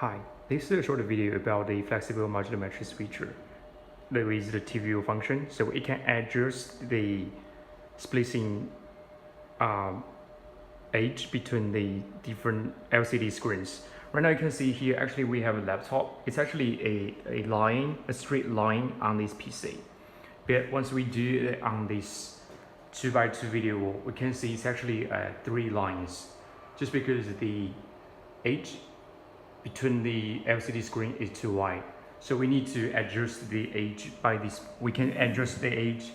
Hi, this is a short video about the flexible modular matrix feature. There is the TV function, so it can adjust the splicing age between the different LCD screens. Right now you can see here, actually we have a laptop. It's actually a straight line on this PC. But once we do it on this 2x2 video wall, we can see it's actually 3 lines, just because the age between the LCD screen is too wide. So we need to adjust the age by this. We can adjust the age,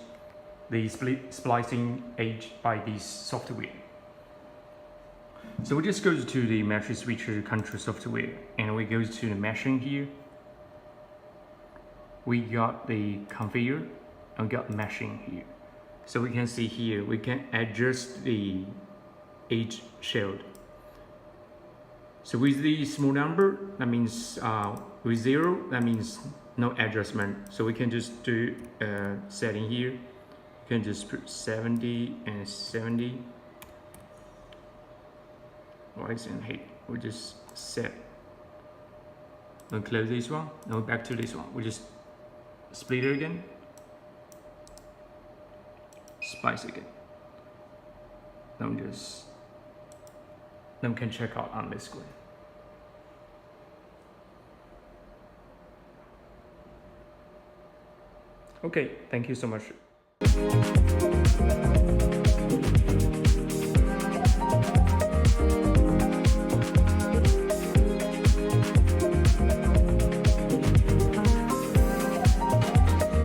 the splicing age by this software. So we just go to the matrix switcher control software and we go to the meshing here. We got the configure and we got meshing here. So we can see here, we can adjust the age shield. So with the small number, that means with 0, that means no adjustment. So we can just do setting here. You can just put 70 and 70. Rise and height. We just set. We'll close this one. Now back to this one. We just split it again. Splice again. Then we can check out on this screen. Okay, thank you so much.